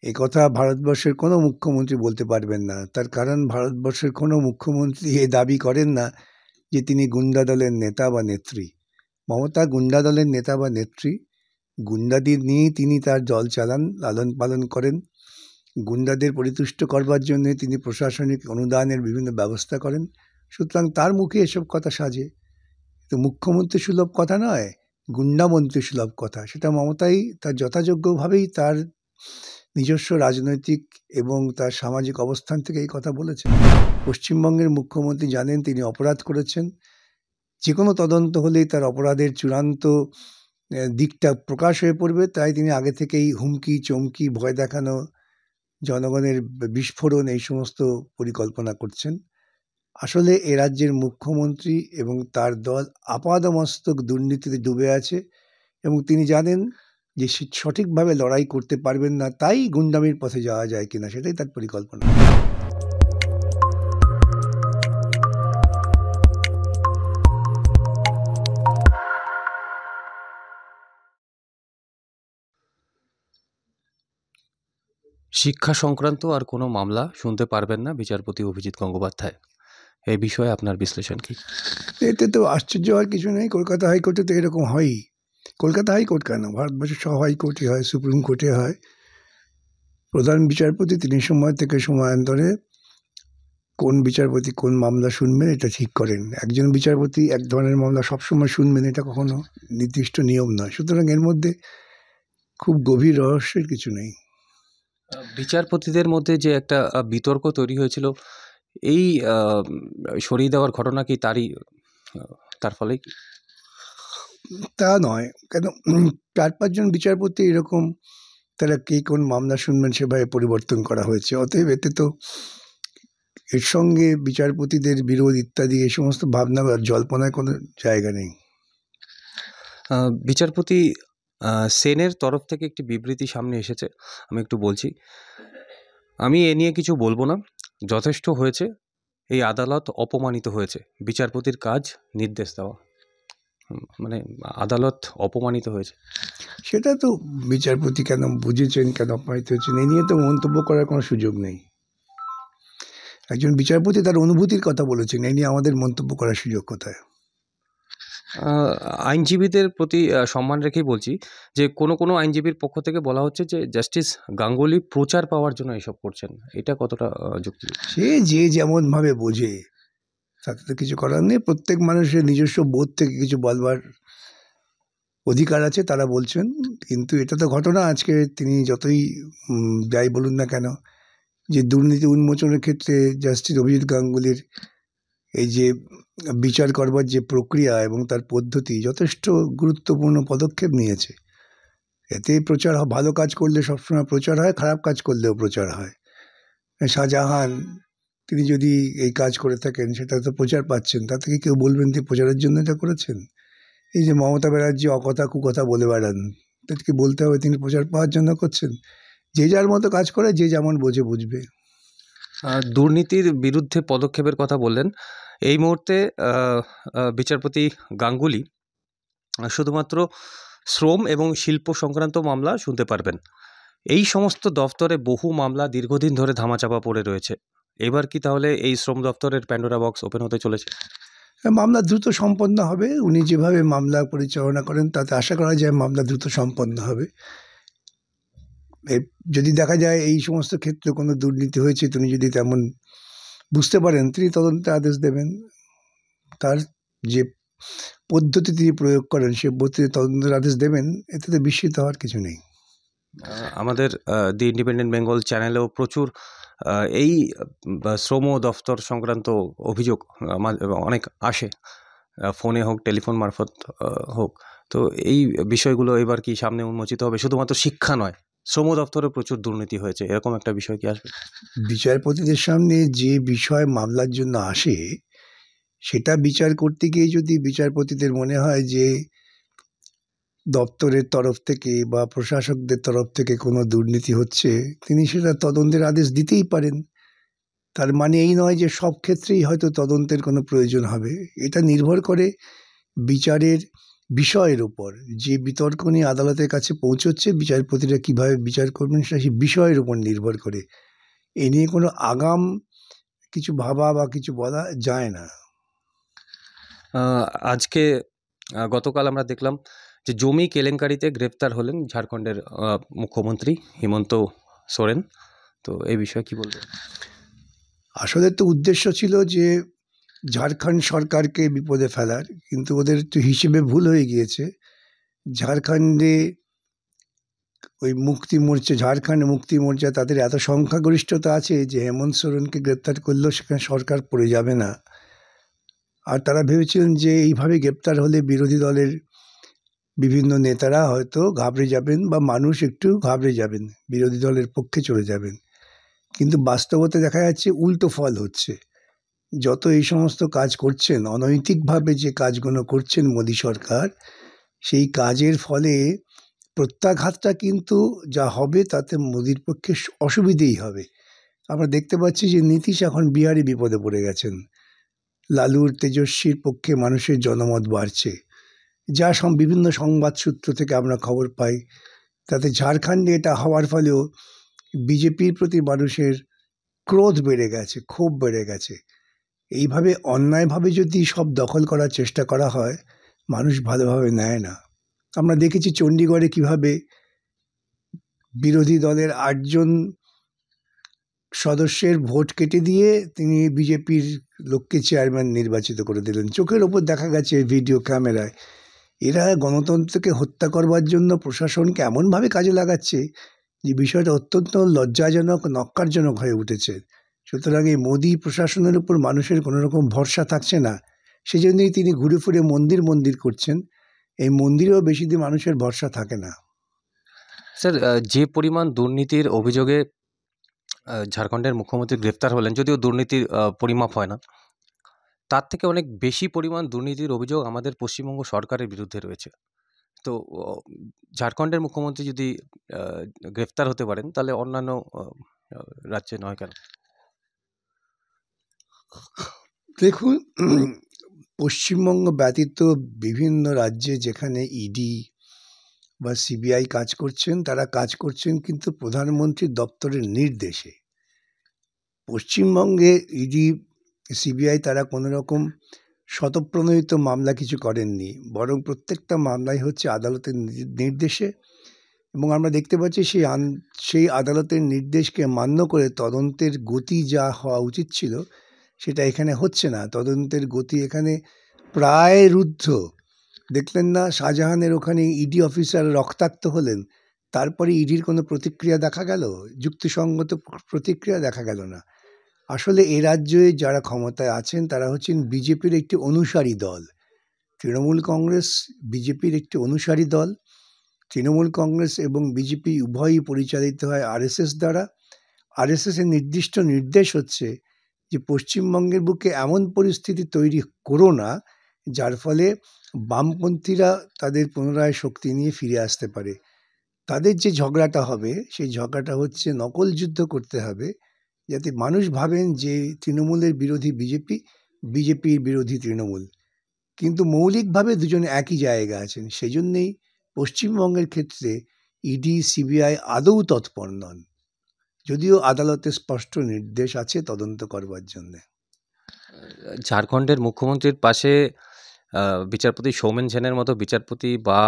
একথা ভারতবর্ষের কোনো মুখ্যমন্ত্রী বলতে পারবেন না। তার কারণ ভারতবর্ষের কোনো মুখ্যমন্ত্রী এ দাবি করেন না যে তিনি গুন্ডা দলের নেতা বা নেত্রী। মমতা গুন্ডা দলের নেতা বা নেত্রী। গুন্ডাদের নিয়েই তিনি তার দল চালান, লালন পালন করেন। গুন্ডাদের পরিতুষ্ট করবার জন্য তিনি প্রশাসনিক অনুদানের বিভিন্ন ব্যবস্থা করেন। সুতরাং তার মুখে এসব কথা সাজে। তো মুখ্যমন্ত্রী সুলভ কথা নয়, গুন্ডামন্ত্রী সুলভ কথা। সেটা মমতাই তার যথাযোগ্যভাবেই তার নিজস্ব রাজনৈতিক এবং তার সামাজিক অবস্থান থেকে এই কথা বলেছেন। পশ্চিমবঙ্গের মুখ্যমন্ত্রী জানেন তিনি অপরাধ করেছেন। যে কোনো তদন্ত হলেই তার অপরাধের চূড়ান্ত দিকটা প্রকাশ হয়ে পড়বে, তাই তিনি আগে থেকেই হুমকি, চমকি, ভয় দেখানো, জনগণের বিস্ফোরণ এই সমস্ত পরিকল্পনা করছেন। আসলে এ রাজ্যের মুখ্যমন্ত্রী এবং তার দল আপাদমস্তক দুর্নীতিতে ডুবে আছে এবং তিনি জানেন যে সঠিকভাবে লড়াই করতে পারবেন না, তাই গুন্ডামির পথে যাওয়া যায় কিনা সেটাই তার পরিকল্পনা। শিক্ষা সংক্রান্ত আর কোনো মামলা শুনতে পারবেন না বিচারপতি অভিজিৎ গঙ্গোপাধ্যায়। এই বিষয়ে আপনার বিশ্লেষণ কি? এতে তো আশ্চর্য হওয়ার কিছু নেই। কলকাতা হাইকোর্টে তো এরকম হয়ই। কলকাতা হাইকোর্ট কেন, ভারতবর্ষের সব হাইকোর্টে হয়, সুপ্রিম কোর্টে হয়। প্রধান বিচারপতি তিনি সময় থেকে সময়ান্তরে কোন বিচারপতি কোন মামলা শুনবেন এটা ঠিক করেন। একজন বিচারপতি এক ধরনের মামলা সবসময় শুনবেন এটা কখনো নির্দিষ্ট নিয়ম নয়। সুতরাং এর মধ্যে খুব গভীর রহস্যের কিছু নেই। বিচারপতিদের মধ্যে যে একটা বিতর্ক তৈরি হয়েছিল, এই সরিয়ে দেওয়ার ঘটনা কি তার ফলে? তা নয়, কেন 4-5 জন বিচারপতি এরকম তারা কে কোন মামলা শুনবেন সেভাবে পরিবর্তন করা হয়েছে। অতএব এতে তো এর সঙ্গে বিচারপতিদের বিরোধ ইত্যাদি এই সমস্ত ভাবনা বা জল্পনার কোনো জায়গা নেই। বিচারপতি সেনের তরফ থেকে একটি বিবৃতি সামনে এসেছে, আমি একটু বলছি। আমি এ নিয়ে কিছু বলবো না, যথেষ্ট হয়েছে। এই আদালত অপমানিত হয়েছে। বিচারপতির কাজ নির্দেশ দেওয়া, মানে আদালত অপমানিত হয়েছে। সেটা তো বিচারপতি কেন বুঝেছেন, কেন অপমানিত হয়েছেন, এই নিয়ে তো মন্তব্য করার কোনো সুযোগ নেই। একজন বিচারপতি তার অনুভূতির কথা বলেছেন, এই নিয়ে আমাদের মন্তব্য করার সুযোগ কোথায়? আইনজীবীদের প্রতি সম্মান রেখেই বলছি যে কোনো আইনজীবীর পক্ষ থেকে বলা হচ্ছে যে জাস্টিস গাঙ্গুলি প্রচার পাওয়ার জন্য এসব করছেন। এটা কতটা যুক্তি? সে যে যেমনভাবে বোঝে তাতে তো কিছু করার নেই। প্রত্যেক মানুষের নিজস্ব বোধ থেকে কিছু বলবার অধিকার আছে, তারা বলছেন। কিন্তু এটা তো ঘটনা, আজকে তিনি যতই যাই বলুন না কেন, যে দুর্নীতি উন্মোচনের ক্ষেত্রে জাস্টিস অভিজিৎ গাঙ্গুলির এই যে বিচার করবার যে প্রক্রিয়া এবং তার পদ্ধতি যথেষ্ট গুরুত্বপূর্ণ পদক্ষেপ নিয়েছে। এতে প্রচার ভালো কাজ করলে সবসময় প্রচার হয়, খারাপ কাজ করলেও প্রচার হয়। শাহজাহান তিনি যদি এই কাজ করে থাকেন সেটা তো প্রচার পাচ্ছেন, তা থেকে কেউ বলবেন যে প্রচারের জন্য এটা করেছেন? এই যে মমতা ব্যানার্জি অকথা কুকথা বলে বেড়ান, তাদেরকে বলতে হবে তিনি প্রচার পাওয়ার জন্য করছেন। যে যার মতো কাজ করে, যে যেমন বোঝে বুঝবে। দুর্নীতির বিরুদ্ধে পদক্ষেপের কথা বললেন। এই মুহূর্তে বিচারপতি গাঙ্গুলি শুধুমাত্র শ্রম এবং শিল্প সংক্রান্ত মামলা শুনতে পারবেন। এই সমস্ত দফতরে বহু মামলা দীর্ঘদিন ধরে ধামাচাপা পড়ে রয়েছে। এবার কি তাহলে এই শ্রম দফতরের প্যান্ডোরা বক্স ওপেন হতে চলেছে? মামলা দ্রুত সম্পন্ন হবে। উনি যেভাবে মামলা পরিচালনা করেন তাতে আশা করা যায় মামলা দ্রুত সম্পন্ন হবে। যদি দেখা যায় এই সমস্ত ক্ষেত্রে কোনো দুর্নীতি হয়েছে, তিনি যদি তেমন বুঝতে পারেন, তিনি তদন্তের আদেশ দেবেন। তার যে পদ্ধতি তিনি প্রয়োগ করেন সে পদ্ধতিতে তদন্তের আদেশ দেবেন। এতে তো বিস্মিত হওয়ার কিছু নেই। আমাদের দি ইন্ডিপেন্ডেন্ট বেঙ্গল চ্যানেলেও প্রচুর এই শ্রম দফতর সংক্রান্ত অভিযোগ অনেক আসে, ফোনে হোক টেলিফোন মারফত হোক। তো এই বিষয়গুলো এবার কি সামনে উন্মোচিত হবে? শুধুমাত্র শিক্ষা নয়, শ্রম দফতরে প্রচুর দুর্নীতি হয়েছে, এরকম একটা বিষয় কি আসবে? বিচারপতিদের সামনে যে বিষয় মামলার জন্য আসে সেটা বিচার করতে গিয়ে যদি বিচারপতিদের মনে হয় যে দপ্তরের তরফ থেকে বা প্রশাসকদের তরফ থেকে কোনো দুর্নীতি হচ্ছে, তিনি সেটা তদন্তের আদেশ দিতেই পারেন। তার মানে এই নয় যে সব ক্ষেত্রেই হয়তো তদন্তের কোনো প্রয়োজন হবে। এটা নির্ভর করে বিচারের বিষয়ের উপর, যে বিতর্ক নিয়ে আদালতের কাছে পৌঁছচ্ছে, বিচারপতিরা কিভাবে বিচার করবেন সেটা সেই বিষয়ের উপর নির্ভর করে। এ নিয়ে কোনো আগাম কিছু ভাবা বা কিছু বলা যায় না। আজকে গতকাল আমরা দেখলাম যে জমি কেলেঙ্কারিতে গ্রেপ্তার হলেন ঝাড়খণ্ডের মুখ্যমন্ত্রী হেমন্ত সোরেন। তো এই বিষয়ে কি বলবেন? আসলে তো উদ্দেশ্য ছিল যে ঝাড়খণ্ড সরকারকে বিপদে ফেলার, কিন্তু ওদের তো হিসেবে ভুল হয়ে গিয়েছে। ঝাড়খণ্ডে ওই ঝাড়খণ্ড মুক্তি মোর্চা, তাদের এত সংখ্যাগরিষ্ঠতা আছে যে হেমন্ত সোরেনকে গ্রেপ্তার করলেও সেখানে সরকার পড়ে যাবে না। আর তারা ভেবেছিলেন যে এইভাবে গ্রেপ্তার হলে বিরোধী দলের বিভিন্ন নেতারা হয়তো ঘাবড়ে যাবেন বা মানুষ একটু ঘাবড়ে যাবেন, বিরোধী দলের পক্ষে চলে যাবেন। কিন্তু বাস্তবতা দেখা যাচ্ছে উল্টো ফল হচ্ছে। যত এই সমস্ত কাজ করছেন, অনৈতিকভাবে যে কাজগুলো করছেন মোদী সরকার, সেই কাজের ফলে প্রত্যাঘাতটা কিন্তু যা হবে তাতে মোদির পক্ষে অসুবিধেই হবে। আমরা দেখতে পাচ্ছি যে নীতিশ এখন বিহারে বিপদে পড়ে গেছেন। লালুর তেজস্বীর পক্ষে মানুষের জনমত বাড়ছে, যা বিভিন্ন সংবাদ সূত্র থেকে আমরা খবর পাই। তাতে ঝাড়খণ্ডে এটা হওয়ার ফলেও বিজেপির প্রতি মানুষের ক্রোধ বেড়ে গেছে, ক্ষোভ বেড়ে গেছে। এইভাবে অন্যায়ভাবে যদি সব দখল করার চেষ্টা করা হয়, মানুষ ভালোভাবে নেয় না। আমরা দেখেছি চণ্ডীগড়ে কিভাবে বিরোধী দলের 8 জন সদস্যের ভোট কেটে দিয়ে তিনি বিজেপির লোককে চেয়ারম্যান নির্বাচিত করে দিলেন। চোখের ওপর দেখা গেছে ভিডিও ক্যামেরায়। এরা গণতন্ত্রকে হত্যা করবার জন্য প্রশাসনকে এমনভাবে কাজে লাগাচ্ছে যে বিষয়টা অত্যন্ত লজ্জাজনক, নক্কারজনক হয়ে উঠেছে। সুতরাং এই মোদী প্রশাসনের উপর মানুষের কোনো রকম ভরসা থাকছে না। সেজন্যই তিনি ঘুরে ফিরে মন্দির করছেন। এই মন্দিরেও বেশি দিন মানুষের ভরসা থাকে না। স্যার, যে পরিমাণ দুর্নীতির অভিযোগে ঝাড়খণ্ডের মুখ্যমন্ত্রী গ্রেপ্তার হলেন, যদিও দুর্নীতির পরিমাপ হয় না, তার থেকে অনেক বেশি পরিমাণ দুর্নীতির অভিযোগ আমাদের পশ্চিমবঙ্গ সরকারের বিরুদ্ধে রয়েছে। তো ঝাড়খণ্ডের মুখ্যমন্ত্রী যদি গ্রেপ্তার হতে পারেন, তাহলে অন্যান্য রাজ্যে নয় কেন? দেখুন, পশ্চিমবঙ্গ ব্যতীত বিভিন্ন রাজ্যে যেখানে ইডি বা সিবিআই কাজ করছেন, তারা কাজ করছেন কিন্তু প্রধানমন্ত্রীর দপ্তরের নির্দেশে। পশ্চিমবঙ্গে ইডি, সিবিআই তারা কোনো রকম স্বতঃপ্রণোদিত মামলা কিছু করেননি, বরং প্রত্যেকটা মামলাই হচ্ছে আদালতের নির্দেশে। এবং আমরা দেখতে পাচ্ছি সেই আদালতের নির্দেশকে মান্য করে তদন্তের গতি যা হওয়া উচিত ছিল সেটা এখানে হচ্ছে না। তদন্তের গতি এখানে প্রায় রুদ্ধ। দেখলেন না শাহজাহানের ওখানে ইডি অফিসার রক্তাক্ত হলেন, তারপরে ইডির কোনো প্রতিক্রিয়া দেখা গেল? যুক্তিসঙ্গত প্রতিক্রিয়া দেখা গেল না। আসলে এ রাজ্যে যারা ক্ষমতায় আছেন তারা হচ্ছেন বিজেপির একটি অনুসারী দল। তৃণমূল কংগ্রেস বিজেপির একটি অনুসারী দল। তৃণমূল কংগ্রেস এবং বিজেপি উভয়ই পরিচালিত হয় আরএসএস দ্বারা। আরএসএসের নির্দিষ্ট নির্দেশ হচ্ছে যে পশ্চিমবঙ্গের বুকে এমন পরিস্থিতি তৈরি করো না যার ফলে বামপন্থীরা তাদের পুনরায় শক্তি নিয়ে ফিরে আসতে পারে। তাদের যে ঝগড়াটা হবে সেই ঝগড়াটা হচ্ছে নকল যুদ্ধ করতে হবে, যাতে মানুষ ভাবেন যে তৃণমূলের বিরোধী বিজেপি, বিজেপির বিরোধী তৃণমূল, কিন্তু মৌলিকভাবে দুজন একই জায়গা আছেন। সেই জন্যেই পশ্চিমবঙ্গের ক্ষেত্রে ইডি সিবিআই আদৌ তৎপর নন, যদিও আদালতে স্পষ্ট নির্দেশ আছে তদন্ত করবার জন্যে। ঝাড়খণ্ডের মুখ্যমন্ত্রীর পাশে বিচারপতি সৌমেন সেনের মতো বিচারপতি বা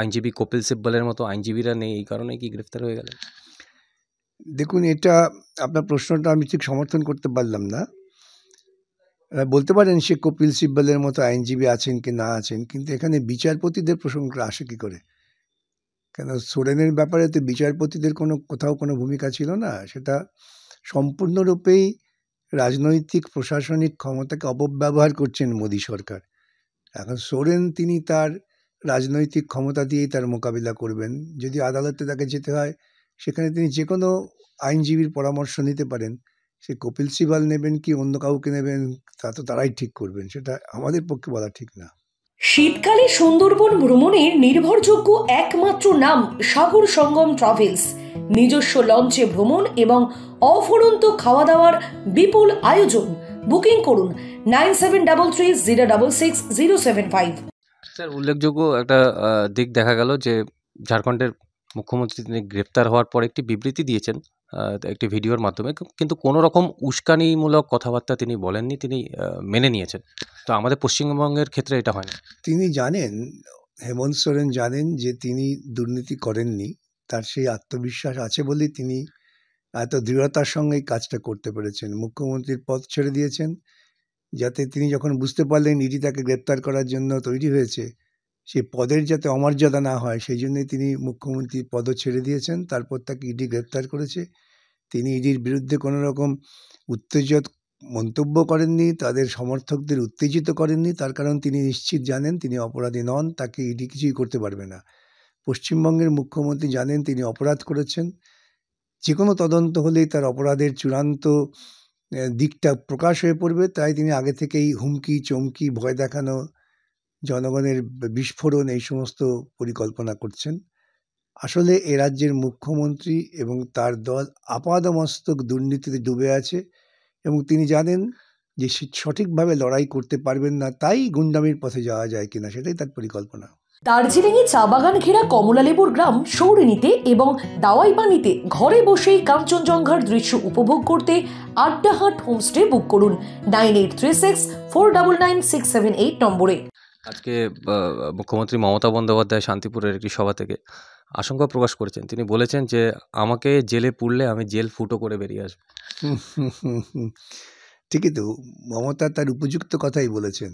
আইনজীবী কপিল সিব্বলের মতো আইনজীবীরা নেই, এই কারণে কি গ্রেফতার হয়ে গেলেন? দেখুন, এটা আপনার প্রশ্নটা আমি ঠিক সমর্থন করতে পারলাম না। বলতে পারেন সে কপিল সিব্বলের মতো আইনজীবী আছেন কি না আছেন, কিন্তু এখানে বিচারপতিদের প্রসঙ্গটা আসে কি করে? কেন সোরেনের ব্যাপারে তো বিচারপতিদের কোথাও কোনো ভূমিকা ছিল না। সেটা সম্পূর্ণরূপেই রাজনৈতিক প্রশাসনিক ক্ষমতাকে অপব্যবহার করছেন মোদী সরকার। এখন সোরেন তিনি তার রাজনৈতিক ক্ষমতা দিয়েই তার মোকাবিলা করবেন। যদি আদালতে তাকে যেতে হয় সেখানে তিনি যে কোনো আইনজীবীর পরামর্শ নিতে পারেন। সে কপিল সিবাল নেবেন কি অন্য কাউকে নেবেন তা তো তারাই ঠিক করবেন, সেটা আমাদের পক্ষে বলা ঠিক না। শীতকালে সুন্দরবন ভ্রমণের নির্ভরযোগ্য একমাত্র নাম সাগর সঙ্গম ট্রাভেলস। নিজস্ব লঞ্চে ভ্রমণ এবং অফুরন্ত খাওয়া দাওয়ার বিপুল আয়োজন। বুকিং করুন 9733066075। স্যার, উল্লেখযোগ্য একটা দিক দেখা গেল যে ঝাড়খণ্ডের মুখ্যমন্ত্রী তিনি গ্রেপ্তার হওয়ার পর একটি বিবৃতি দিয়েছেন একটি ভিডিওর মাধ্যমে, কিন্তু কোনো রকম উস্কানিমূলক কথাবার্তা তিনি বলেননি, তিনি মেনে নিয়েছেন। তো আমাদের পশ্চিমবঙ্গের ক্ষেত্রে এটা হয় না। তিনি জানেন, হেমন্ত সোরেন জানেন যে তিনি দুর্নীতি করেননি। তার সেই আত্মবিশ্বাস আছে বলেই তিনি এত দৃঢ়তার সঙ্গে এই কাজটা করতে পেরেছেন। মুখ্যমন্ত্রীর পদ ছেড়ে দিয়েছেন, যাতে তিনি যখন বুঝতে পারলেন ইডি তাকে গ্রেপ্তার করার জন্য তৈরি হয়েছে, সেই পদের যাতে অমর্যাদা না হয় সেই জন্যই তিনি মুখ্যমন্ত্রীর পদও ছেড়ে দিয়েছেন। তারপর তাকে ইডি গ্রেপ্তার করেছে। তিনি ইডির বিরুদ্ধে কোনো রকম উত্তেজক মন্তব্য করেননি, তাদের সমর্থকদের উত্তেজিত করেননি। তার কারণ তিনি নিশ্চিত জানেন তিনি অপরাধী নন, তাকে ইডি কিছুই করতে পারবে না। পশ্চিমবঙ্গের মুখ্যমন্ত্রী জানেন তিনি অপরাধ করেছেন। যে কোনো তদন্ত হলেই তার অপরাধের চূড়ান্ত দিকটা প্রকাশ হয়ে পড়বে, তাই তিনি আগে থেকেই হুমকি, চমকি, ভয় দেখানো, জনগণের বিস্ফোরণ এই সমস্ত পরিকল্পনা করছেন। আসলে এ রাজ্যের মুখ্যমন্ত্রী এবং তার দল আপাদমস্তক দুর্নীতিতে ডুবে আছে এবং তিনি জানেন যে সঠিকভাবে লড়াই করতে পারবেন না, তাই গুন্ডামির পথে যাওয়া যায় কিনা সেটাই তার পরিকল্পনা। দার্জিলিংয়ে চা বাগান ঘেরা কমলালেবুর গ্রাম সৌরিনীতে এবং দাওয়াই পানিতে ঘরে বসেই কাঞ্চনজঙ্ঘার দৃশ্য উপভোগ করতে আড্ডাহাট হোমস্টে বুক করুন 9836499678 নম্বরে। আজকে মুখ্যমন্ত্রী মমতা বন্দ্যোপাধ্যায় শান্তিপুরের একটি সভা থেকে আশঙ্কা প্রকাশ করেছেন। তিনি বলেছেন যে আমাকে জেলে পুরলে আমি জেল ফুটো করে বেরিয়ে আসবো। ঠিকই তো, মমতা তার উপযুক্ত কথাই বলেছেন।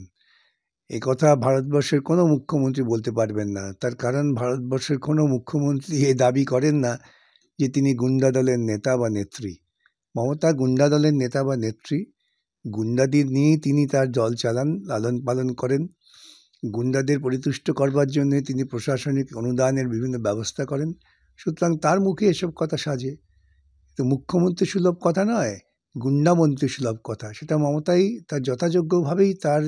এ কথা ভারতবর্ষের কোনো মুখ্যমন্ত্রী বলতে পারবেন না। তার কারণ ভারতবর্ষের কোনো মুখ্যমন্ত্রী এ দাবি করেন না যে তিনি গুন্ডা দলের নেতা বা নেত্রী। মমতা গুন্ডা দলের নেতা বা নেত্রী। গুন্ডাদের নিয়েই তিনি তার দল চালান, লালন পালন করেন। গুন্ডাদের পরিতুষ্ট করবার জন্য তিনি প্রশাসনিক অনুদানের বিভিন্ন ব্যবস্থা করেন। সুতরাং তার মুখে এসব কথা সাজে। তো মুখ্যমন্ত্রী সুলভ কথা নয়, গুন্ডামন্ত্রী সুলভ কথা। সেটা মমতাই তার যথাযোগ্যভাবেই তার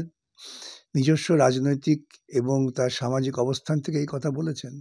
নিজস্ব রাজনৈতিক এবং তার সামাজিক অবস্থান থেকে এই কথা বলেছেন।